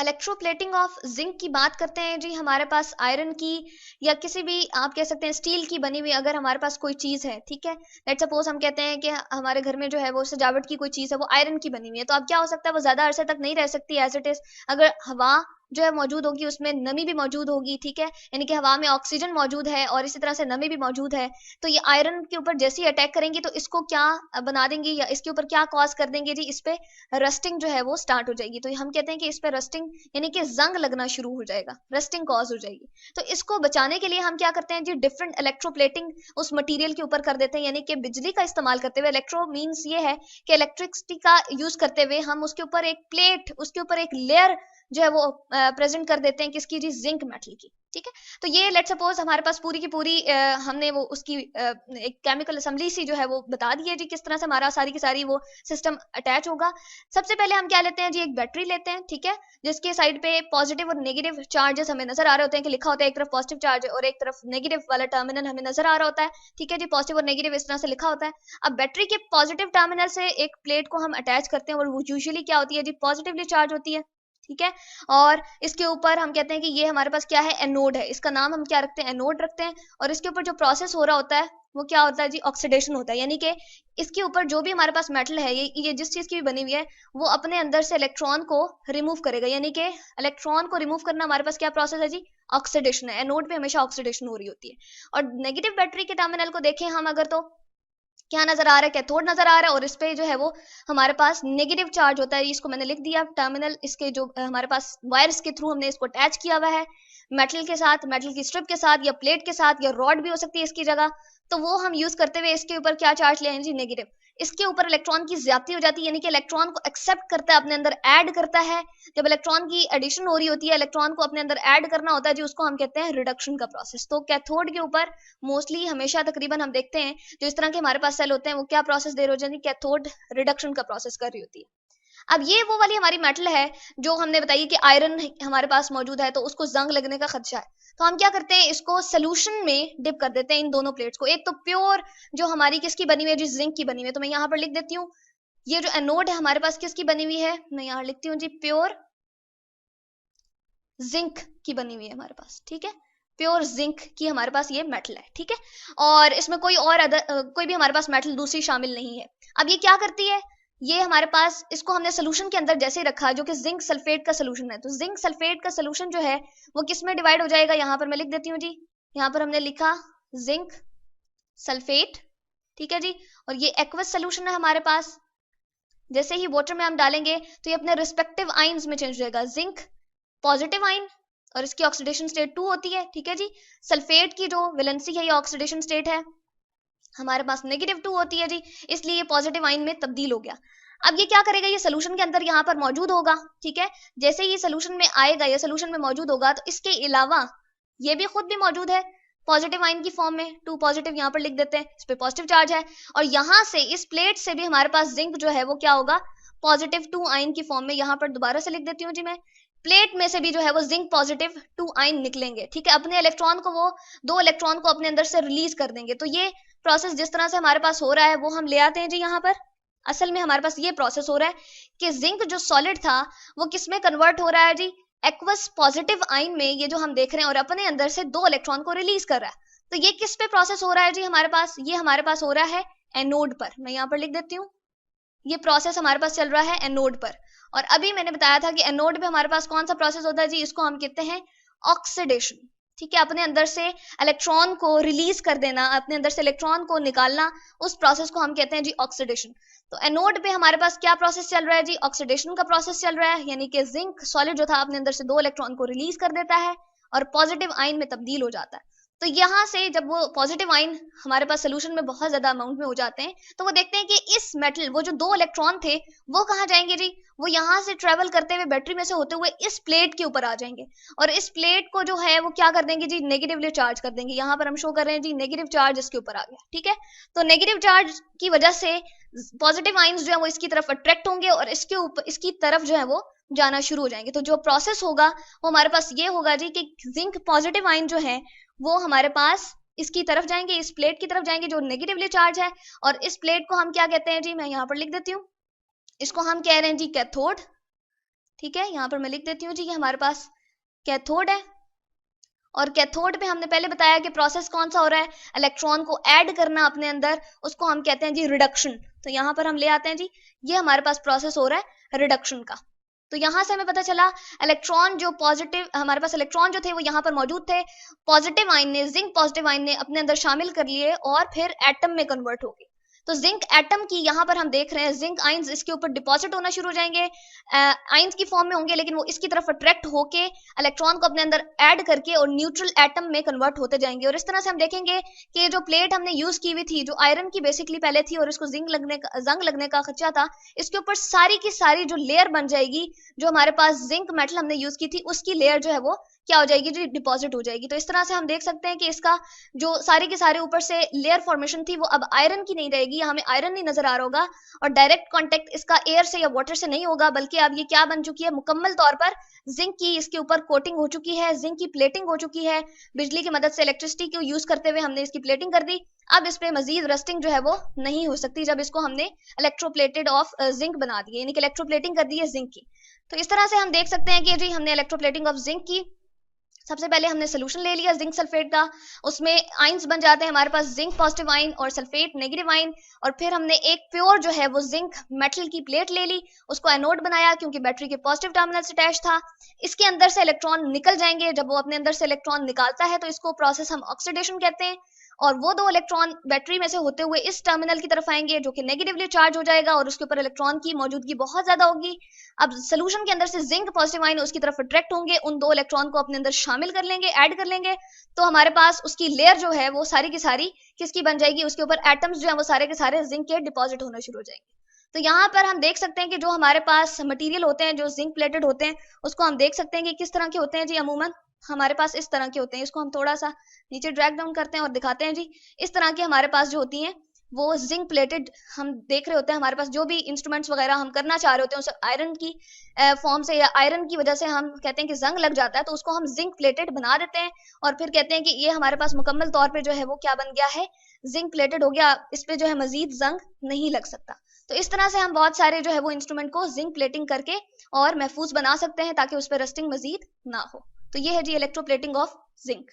Electroplating of zinc की बात करते हैं जी, हमारे पास आयरन की या किसी भी आप कह सकते हैं स्टील की बनी हुई अगर हमारे पास कोई चीज है, ठीक है, लेट्स सपोज हम कहते हैं कि हमारे घर में जो है वो सजावट की कोई चीज है वो आयरन की बनी हुई है, तो अब क्या हो सकता है वो ज्यादा अरसे तक नहीं रह सकती एज इट इज। अगर हवा जो है मौजूद होगी उसमें नमी भी मौजूद होगी, ठीक है, यानी कि हवा में ऑक्सीजन मौजूद है और इसी तरह से नमी भी मौजूद है, तो ये आयरन के ऊपर जैसे ही अटैक करेंगे तो इसको क्या बना देंगे या इसके ऊपर क्या कॉज कर देंगे जी, इस पे रस्टिंग जो है वो स्टार्ट हो जाएगी। तो हम कहते हैं कि इस पे रस्टिंग यानी कि जंग लगना शुरू हो जाएगा, रस्टिंग कॉज हो जाएगी। तो इसको बचाने के लिए हम क्या करते हैं जी, डिफरेंट इलेक्ट्रोप्लेटिंग उस मटेरियल के ऊपर कर देते हैं, यानी कि बिजली का इस्तेमाल करते हुए। इलेक्ट्रो मींस ये है कि इलेक्ट्रिसिटी का यूज करते हुए हम उसके ऊपर एक प्लेट, उसके ऊपर एक लेयर जो है वो प्रेजेंट कर देते हैं किसकी जी, जिंक मेटल की, ठीक है। तो ये लेट सपोज हमारे पास पूरी की पूरी हमने वो उसकी एक केमिकल असेंबली सी जो है वो बता दी है जी, किस तरह से हमारा सारी की सारी वो सिस्टम अटैच होगा। सबसे पहले हम क्या लेते हैं जी, एक बैटरी लेते हैं, ठीक है, जिसके साइड पे पॉजिटिव और नेगेटिव चार्जेस हमें नजर आ रहे होते हैं कि लिखा होता है एक तरफ पॉजिटिव चार्ज है और एक तरफ नेगेटिव वाला टर्मिनल हमें नजर आ रहा होता है, ठीक है जी, पॉजिटिव और नेगेटिव इस तरह से लिखा होता है। अब बैटरी के पॉजिटिव टर्मिनल से एक प्लेट को हम अटैच करते हैं और वो यूजुअली क्या होती है जी, पॉजिटिवली चार्ज होती है, ठीक है। और इसके ऊपर हम कहते हैं कि ये हमारे पास क्या है, एनोड है, इसका नाम हम क्या रखते हैं, एनोड रखते हैं। और इसके ऊपर जो प्रोसेस हो रहा होता है वो क्या होता है जी, ऑक्सीडेशन होता है, यानी कि इसके ऊपर जो भी हमारे पास मेटल है, ये जिस चीज की भी बनी हुई है, वो अपने अंदर से इलेक्ट्रॉन को रिमूव करेगा, यानी कि इलेक्ट्रॉन को रिमूव करना हमारे पास क्या प्रोसेस है जी, ऑक्सीडेशन है। एनोड पे हमेशा ऑक्सीडेशन हो रही होती है। और नेगेटिव बैटरी के टर्मिनल को देखें हम अगर, तो क्या नजर आ रहा है, कैथोड नजर आ रहा है और इस पे जो है वो हमारे पास नेगेटिव चार्ज होता है। इसको मैंने लिख दिया टर्मिनल, इसके जो हमारे पास वायर्स के थ्रू हमने इसको अटैच किया हुआ है मेटल के साथ, मेटल की स्ट्रिप के साथ या प्लेट के साथ या रॉड भी हो सकती है इसकी जगह। तो वो हम यूज करते हुए इसके ऊपर क्या चार्ज ले आए जी, नेगेटिव। इसके ऊपर इलेक्ट्रॉन की ज्यादती हो जाती है, यानी कि इलेक्ट्रॉन को एक्सेप्ट करता है, अपने अंदर ऐड करता है। जब इलेक्ट्रॉन की एडिशन हो रही होती है, इलेक्ट्रॉन को अपने अंदर ऐड करना होता है जी, उसको हम कहते हैं रिडक्शन का प्रोसेस। तो कैथोड के ऊपर मोस्टली हमेशा तकरीबन हम देखते हैं जो इस तरह के हमारे पास सेल होते हैं वो क्या प्रोसेस दे रहे होते हैं, कैथोड रिडक्शन का प्रोसेस कर रही होती है। अब ये वो वाली हमारी मेटल है जो हमने बताई कि आयरन हमारे पास मौजूद है तो उसको जंग लगने का खदशा है, तो हम क्या करते हैं, इसको सोल्यूशन में डिप कर देते हैं इन दोनों प्लेट्स को। एक तो प्योर जो हमारी किसकी बनी हुई है जी, जिंक की बनी हुई है, तो मैं यहाँ पर लिख देती हूँ ये जो एनोड है हमारे पास किसकी बनी हुई है, मैं यहाँ लिखती हूँ जी, प्योर जिंक की बनी हुई है हमारे पास, ठीक है, प्योर जिंक की हमारे पास ये मेटल है, ठीक है। और इसमें कोई और कोई भी हमारे पास मेटल दूसरी शामिल नहीं है। अब ये क्या करती है, ये हमारे पास इसको हमने सोल्यूशन के अंदर जैसे रखा जो कि जिंक सल्फेट का सोल्यूशन है, तो जिंक सल्फेट का सोल्यूशन जो है वो किस में डिवाइड हो जाएगा, यहाँ पर मैं लिख देती हूँ जी, यहाँ पर हमने लिखा जिंक सल्फेट, ठीक है जी। और ये एक्वस सोल्यूशन है हमारे पास, जैसे ही वाटर में हम डालेंगे तो ये अपने रिस्पेक्टिव आइंस में चेंज हो जाएगा। जिंक पॉजिटिव आइन और इसकी ऑक्सीडेशन स्टेट 2 होती है, ठीक है जी। सल्फेट की जो वैलेंसी है या ऑक्सीडेशन स्टेट है हमारे पास नेगेटिव 2 होती है जी, इसलिए ये पॉजिटिव आइन में तब्दील हो गया। अब ये क्या करेगा, ये सोल्यूशन के अंदर यहाँ पर मौजूद होगा, ठीक है, जैसे ही सोल्यूशन में आएगा या सोल्यूशन में मौजूद होगा तो इसके अलावा ये भी खुद भी मौजूद है पॉजिटिव आइन की फॉर्म में, 2 पॉजिटिव यहाँ पर लिख देते हैं, इस पे पॉजिटिव चार्ज है। और यहाँ से इस प्लेट से भी हमारे पास जिंक जो है वो क्या होगा, पॉजिटिव 2 आइन की फॉर्म में, यहाँ पर दोबारा से लिख देती हूँ जी मैं, प्लेट में से भी जो है वो जिंक पॉजिटिव 2 आइन निकलेंगे, ठीक है, अपने इलेक्ट्रॉन को वो 2 इलेक्ट्रॉन को अपने अंदर से रिलीज कर देंगे। तो ये प्रोसेस जिस तरह से हमारे पास हो रहा है वो हम ले आते हैं जी यहाँ पर। असल में हमारे पास ये प्रोसेस हो रहा है कि जिंक जो सॉलिड था वो किस में कन्वर्ट हो रहा है जी, एक्वस पॉजिटिव आइन में, ये जो हम देख रहे हैं, और अपने अंदर से 2 इलेक्ट्रॉन को रिलीज कर रहा है। तो ये किस पे प्रोसेस हो रहा है जी हमारे पास, ये हमारे पास हो रहा है एनोड पर, मैं यहाँ पर लिख देती हूँ, ये प्रोसेस हमारे पास चल रहा है एनोड पर। और अभी मैंने बताया था कि एनोड पे हमारे पास कौन सा प्रोसेस होता है जी, इसको हम कहते हैं ऑक्सीडेशन, ठीक है, अपने अंदर से इलेक्ट्रॉन को रिलीज कर देना, अपने अंदर से इलेक्ट्रॉन को निकालना, उस प्रोसेस को हम कहते हैं जी ऑक्सीडेशन। तो एनोड पे हमारे पास क्या प्रोसेस चल रहा है जी, ऑक्सीडेशन का प्रोसेस चल रहा है, यानी कि जिंक सॉलिड जो था अपने अंदर से 2 इलेक्ट्रॉन को रिलीज कर देता है और पॉजिटिव आइन में तब्दील हो जाता है। तो यहाँ से जब वो पॉजिटिव आइन हमारे पास सोल्यूशन में बहुत ज्यादा अमाउंट में हो जाते हैं तो वो देखते हैं कि इस मेटल, वो जो 2 इलेक्ट्रॉन थे वो कहाँ जाएंगे जी, वो यहाँ से ट्रेवल करते हुए बैटरी में से होते हुए इस प्लेट के ऊपर आ जाएंगे और इस प्लेट को जो है वो क्या कर देंगे जी, नेगेटिवली चार्ज कर देंगे। यहाँ पर हम शो कर रहे हैं जी, नेगेटिव चार्ज इसके ऊपर आ गया, ठीक है। तो नेगेटिव चार्ज की वजह से पॉजिटिव आइंस जो है वो इसकी तरफ अट्रैक्ट होंगे और इसके ऊपर, इसकी तरफ जो है वो जाना शुरू हो जाएंगे। तो जो प्रोसेस होगा वो हमारे पास ये होगा जी कि जिंक पॉजिटिव आइन जो है वो हमारे पास इसकी तरफ जाएंगे, इस प्लेट की तरफ जाएंगे जो नेगेटिवली चार्ज है, और इस प्लेट को हम क्या कहते हैं जी, मैं यहाँ पर लिख देती हूँ, इसको हम कह रहे हैं जी कैथोड, ठीक है, यहाँ पर मैं लिख देती हूँ जी कि हमारे पास कैथोड है, और कैथोड पे हमने पहले बताया कि प्रोसेस कौन सा हो रहा है, इलेक्ट्रॉन को ऐड करना अपने अंदर, उसको हम कहते हैं जी रिडक्शन। तो यहाँ पर हम ले आते हैं जी, ये हमारे पास प्रोसेस हो रहा है रिडक्शन का। तो यहाँ से हमें पता चला इलेक्ट्रॉन जो पॉजिटिव, हमारे पास इलेक्ट्रॉन जो थे वो यहाँ पर मौजूद थे, पॉजिटिव आयन ने, जिंक पॉजिटिव आयन ने अपने अंदर शामिल कर लिए और फिर एटम में कन्वर्ट हो गए। तो जिंक एटम की यहाँ पर हम देख रहे हैं जिंक आयंस इसके ऊपर डिपॉजिट होना शुरू हो जाएंगे, आयंस की फॉर्म में होंगे, लेकिन वो इसकी तरफ अट्रैक्ट होके इलेक्ट्रॉन को अपने अंदर ऐड करके और न्यूट्रल एटम में कन्वर्ट होते जाएंगे। और इस तरह से हम देखेंगे कि जो प्लेट हमने यूज की हुई थी, जो आयरन की बेसिकली पहले थी और इसको जंग लगने का खर्चा था, इसके ऊपर सारी की सारी जो लेयर बन जाएगी, जो हमारे पास जिंक मेटल हमने यूज की थी उसकी लेयर जो है वो क्या हो जाएगी जी, डिपॉजिट हो जाएगी। तो इस तरह से हम देख सकते हैं कि इसका जो सारे के सारे ऊपर से लेयर फॉर्मेशन थी वो अब आयरन की नहीं रहेगी, हमें आयरन नहीं नजर आ रहा होगा, और डायरेक्ट कांटेक्ट इसका एयर से या वाटर से नहीं होगा, बल्कि अब ये क्या बन चुकी है, मुकम्मल तौर पर जिंक की इसके ऊपर कोटिंग हो चुकी है, जिंक की प्लेटिंग हो चुकी है। बिजली की मदद से, इलेक्ट्रिसिटी को यूज करते हुए हमने इसकी प्लेटिंग कर दी। अब इस पे मजीद रस्टिंग जो है वो नहीं हो सकती, जब इसको हमने इलेक्ट्रोप्लेटेड ऑफ जिंक बना दिए, यानी कि इलेक्ट्रोप्लेटिंग कर दी है जिंक की। तो इस तरह से हम देख सकते हैं कि जी हमने इलेक्ट्रोप्लेटिंग ऑफ जिंक की। सबसे पहले हमने सोल्यूशन ले लिया जिंक सल्फेट का, उसमें आयंस बन जाते हैं हमारे पास जिंक पॉजिटिव आयन और सल्फेट नेगेटिव आयन, और फिर हमने एक प्योर जो है वो जिंक मेटल की प्लेट ले ली, उसको एनोड बनाया क्योंकि बैटरी के पॉजिटिव टर्मिनल से अटैच था। इसके अंदर से इलेक्ट्रॉन निकल जाएंगे, जब वो अपने अंदर से इलेक्ट्रॉन निकालता है तो इसको प्रोसेस हम ऑक्सीडेशन कहते हैं, और वो दो इलेक्ट्रॉन बैटरी में से होते हुए इस टर्मिनल की तरफ आएंगे जो कि नेगेटिवली चार्ज हो जाएगा और उसके ऊपर इलेक्ट्रॉन की मौजूदगी बहुत ज्यादा होगी। अब सोल्यूशन के अंदर से जिंक पॉजिटिव आयन उसकी तरफ अट्रैक्ट होंगे, उन दो इलेक्ट्रॉन को अपने अंदर शामिल कर लेंगे, ऐड कर लेंगे, तो हमारे पास उसकी लेयर जो है वो सारी की सारी किसकी बन जाएगी, उसके ऊपर एटम्स जो है वो सारे के सारे जिंक के डिपॉजिट होना शुरू हो जाएंगे। तो यहाँ पर हम देख सकते हैं कि जो हमारे पास मटेरियल होते हैं जो जिंक प्लेटेड होते हैं, उसको हम देख सकते हैं कि किस तरह के होते हैं जी। अमूमन हमारे पास इस तरह के होते हैं, इसको हम थोड़ा सा नीचे ड्रैग डाउन करते हैं और दिखाते हैं जी। इस तरह के हमारे पास जो होती हैं वो जिंक प्लेटेड हम देख रहे होते हैं। हमारे पास जो भी इंस्ट्रूमेंट्स वगैरह हम करना चाह रहे होते हैं उसे आयरन की फॉर्म से या आयरन की वजह से हम कहते हैं कि जंग लग जाता है, तो उसको हम जिंक प्लेटेड बना देते हैं और फिर कहते हैं कि ये हमारे पास मुकम्मल तौर पे जो है वो क्या बन गया है, जिंक प्लेटेड हो गया, इस पे जो है मजीद जंग नहीं लग सकता। तो इस तरह से हम बहुत सारे जो है वो इंस्ट्रूमेंट को जिंक प्लेटिंग करके और महफूज बना सकते हैं ताकि उस पर रस्टिंग मजीद ना हो। तो ये है जी इलेक्ट्रोप्लेटिंग ऑफ जिंक।